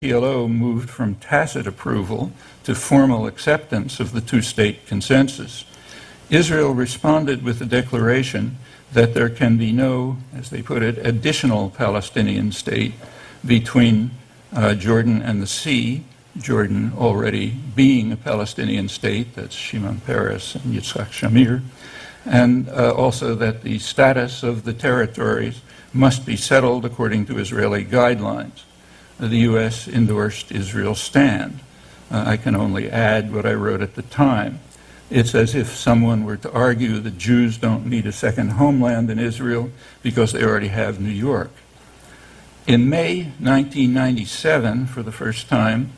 PLO moved from tacit approval to formal acceptance of the two-state consensus. Israel responded with a declaration that there can be no, as they put it, additional Palestinian state between Jordan and the sea, Jordan already being a Palestinian state, that's Shimon Peres and Yitzhak Shamir, and also that the status of the territories must be settled according to Israeli guidelines. The U.S. endorsed Israel's stand. I can only add what I wrote at the time. It's as if someone were to argue that Jews don't need a second homeland in Israel because they already have New York. In May 1997, for the first time,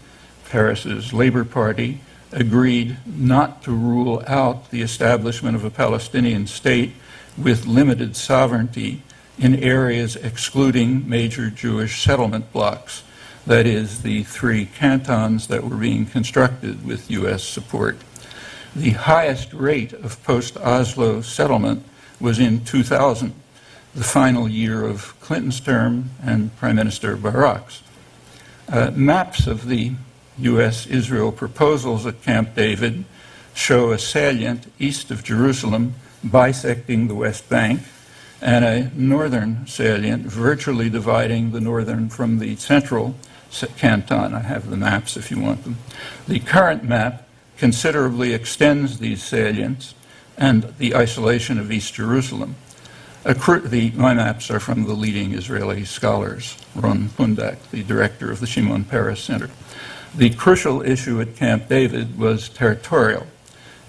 Peres's Labor Party agreed not to rule out the establishment of a Palestinian state with limited sovereignty in areas excluding major Jewish settlement blocks, that is, the 3 cantons that were being constructed with U.S. support. The highest rate of post-Oslo settlement was in 2000, the final year of Clinton's term and Prime Minister Barak's. Maps of the U.S.-Israel proposals at Camp David show a salient east of Jerusalem bisecting the West Bank and a northern salient virtually dividing the northern from the central canton. I have the maps if you want them. The current map considerably extends these salients and the isolation of East Jerusalem. My maps are from the leading Israeli scholars, Ron Pundak, the director of the Shimon Peres Center. The crucial issue at Camp David was territorial,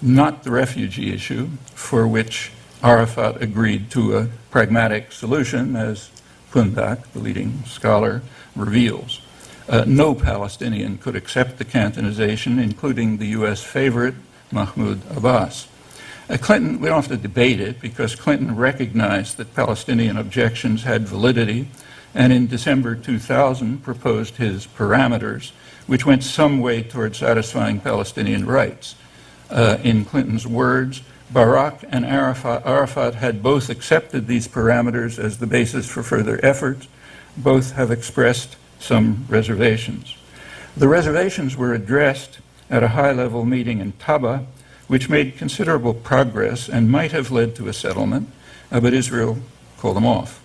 not the refugee issue, for which Arafat agreed to a pragmatic solution, as Pundak, the leading scholar, reveals. No Palestinian could accept the cantonization, including the U.S. favorite, Mahmoud Abbas. Clinton, we don't have to debate it, because Clinton recognized that Palestinian objections had validity, and in December 2000 proposed his parameters, which went some way toward satisfying Palestinian rights. In Clinton's words, Barak and Arafat had both accepted these parameters as the basis for further efforts. Both have expressed some reservations. The reservations were addressed at a high-level meeting in Taba, which made considerable progress and might have led to a settlement, but Israel called them off.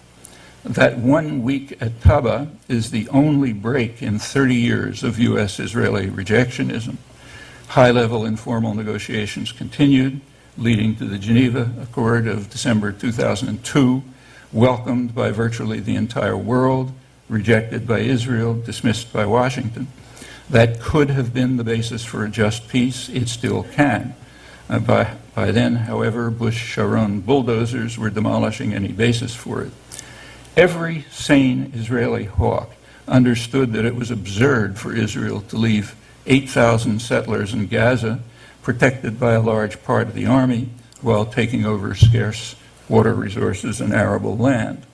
That 1 week at Taba is the only break in 30 years of U.S.-Israeli rejectionism. High-level informal negotiations continued, leading to the Geneva Accord of December 2002, welcomed by virtually the entire world, rejected by Israel, dismissed by Washington. That could have been the basis for a just peace. It still can. By then, however, Bush-Sharon bulldozers were demolishing any basis for it. Every sane Israeli hawk understood that it was absurd for Israel to leave 8,000 settlers in Gaza, protected by a large part of the army, while taking over scarce water resources and arable land.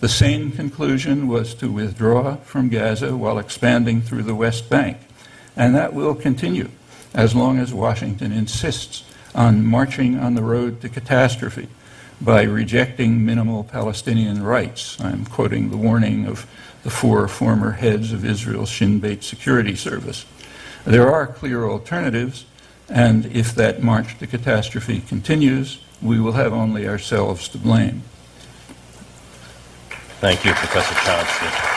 The same conclusion was to withdraw from Gaza while expanding through the West Bank, and that will continue as long as Washington insists on marching on the road to catastrophe by rejecting minimal Palestinian rights. I'm quoting the warning of the 4 former heads of Israel's Shin Bet security service. There are clear alternatives, and if that march to catastrophe continues, we will have only ourselves to blame. Thank you, Professor Chomsky.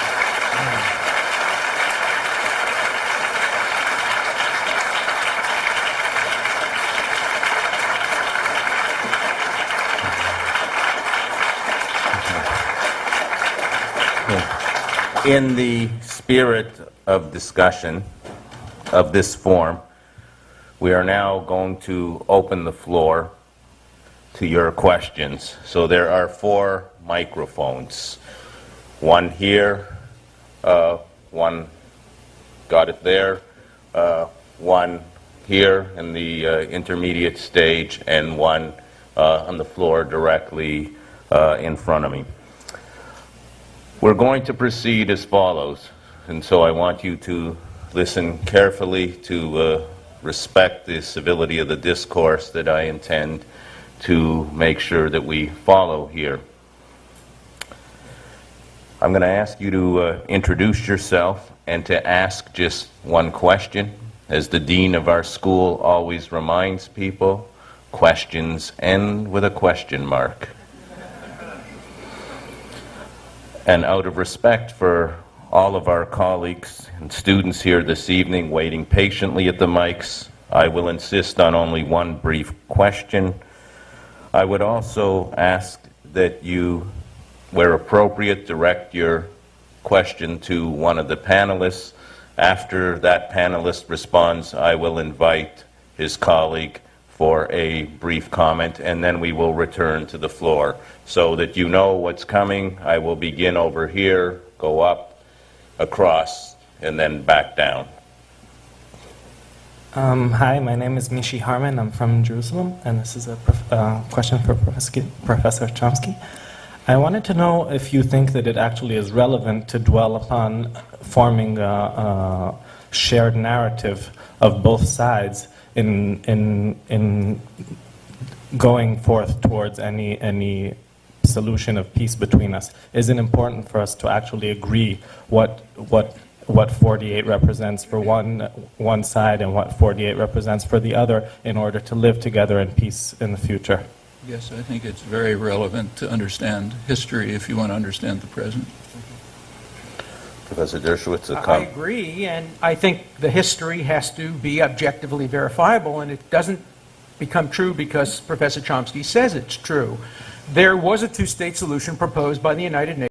In the spirit of discussion of this forum, we are now going to open the floor to your questions. So there are 4 microphones. One here, one got it there, one here in the intermediate stage, and one on the floor directly in front of me. We're going to proceed as follows, and so I want you to listen carefully, to respect the civility of the discourse that I intend to make sure that we follow here. I'm going to ask you to introduce yourself and to ask just one question. As the dean of our school always reminds people, questions end with a question mark. And out of respect for all of our colleagues and students here this evening waiting patiently at the mics, I will insist on only one brief question. I would also ask that you, where appropriate, direct your question to one of the panelists. After that panelist responds, I will invite his colleague for a brief comment, and then we will return to the floor. So that you know what's coming, I will begin over here, go up, across, and then back down. Hi, my name is Mishi Harman. I'm from Jerusalem, and this is a question for Professor Chomsky. I wanted to know if you think that it actually is relevant to dwell upon forming a shared narrative of both sides in going forth towards any solution of peace between us. Is it important for us to actually agree what 48 represents for one side and what 48 represents for the other in order to live together in peace in the future? Yes, I think it's very relevant to understand history if you want to understand the present. Professor Dershowitz, I agree, and I think the history has to be objectively verifiable, and it doesn't become true because Professor Chomsky says it's true. There was a two-state solution proposed by the United Nations.